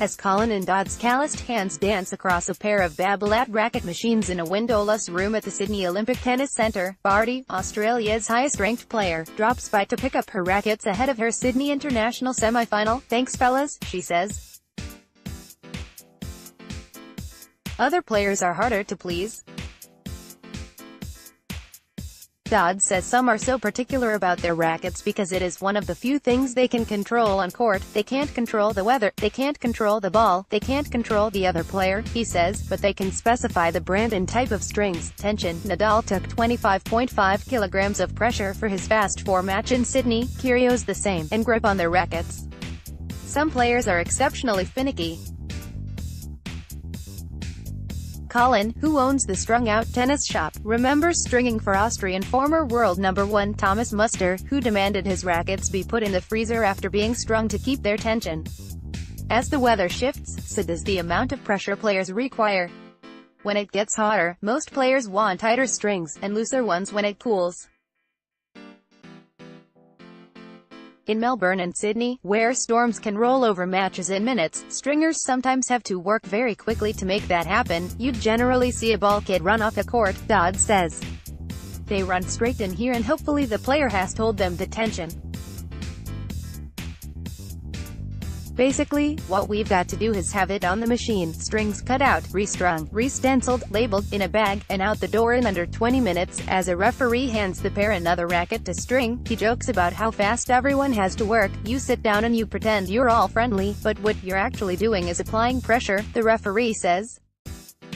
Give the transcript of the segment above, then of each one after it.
as Colin and Dodds' calloused hands dance across a pair of Babolat racket machines in a windowless room at the Sydney Olympic Tennis Centre. Barty, Australia's highest-ranked player, drops by to pick up her rackets ahead of her Sydney International semi-final. "Thanks fellas," she says. "Other players are harder to please." Dodds says some are so particular about their rackets because it is one of the few things they can control on court. They can't control the weather, they can't control the ball, they can't control the other player, he says, but they can specify the brand and type of strings. Tension. Nadal took 25.5 kilograms of pressure for his Fast 4 match in Sydney. Kyrgios the same, and grip on their rackets. Some players are exceptionally finicky. Colin, who owns the strung-out tennis shop, remembers stringing for Austrian former world number 1 Thomas Muster, who demanded his rackets be put in the freezer after being strung to keep their tension. As the weather shifts, so does the amount of pressure players require. When it gets hotter, most players want tighter strings, and looser ones when it cools. In Melbourne and Sydney, where storms can roll over matches in minutes, stringers sometimes have to work very quickly to make that happen. You'd generally see a ball kid run off the court, Dodds says. They run straight in here and hopefully the player has told them the tension. Basically, what we've got to do is have it on the machine, strings cut out, restrung, re-stenciled, labeled, in a bag, and out the door in under 20 minutes, as a referee hands the pair another racket to string. He jokes about how fast everyone has to work. You sit down and you pretend you're all friendly, but what you're actually doing is applying pressure, the referee says.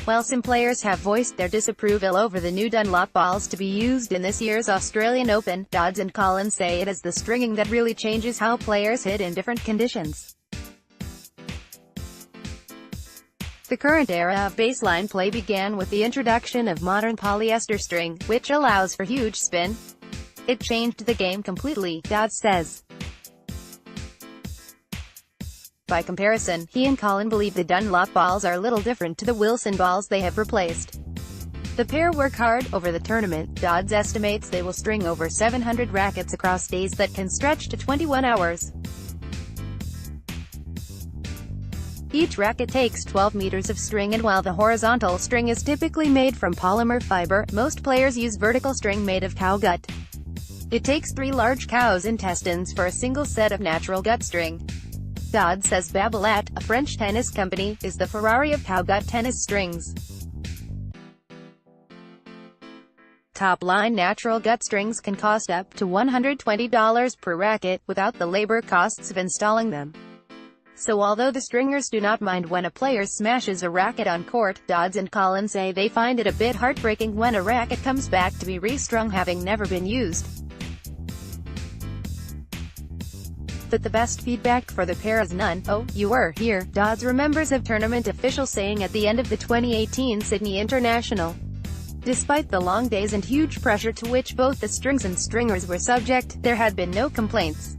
While some players have voiced their disapproval over the new Dunlop balls to be used in this year's Australian Open, Dodds and Colin say it is the stringing that really changes how players hit in different conditions. The current era of baseline play began with the introduction of modern polyester string, which allows for huge spin. It changed the game completely, Dodds says. By comparison, he and Colin believe the Dunlop balls are little different to the Wilson balls they have replaced. The pair work hard over the tournament. Dodds estimates they will string over 700 rackets across days that can stretch to 21 hours. Each racket takes 12 meters of string, and while the horizontal string is typically made from polymer fiber, most players use vertical string made of cow gut. It takes 3 large cows' intestines for a single set of natural gut string. Dodds says Babolat, a French tennis company, is the Ferrari of cow gut tennis strings. Top-line natural gut strings can cost up to $120 per racket, without the labor costs of installing them. So although the stringers do not mind when a player smashes a racket on court, Dodds and Colin say they find it a bit heartbreaking when a racket comes back to be restrung having never been used. But the best feedback for the pair is none. "Oh, you were here," Dodds remembers a tournament official saying at the end of the 2018 Sydney International. Despite the long days and huge pressure to which both the strings and stringers were subject, there had been no complaints.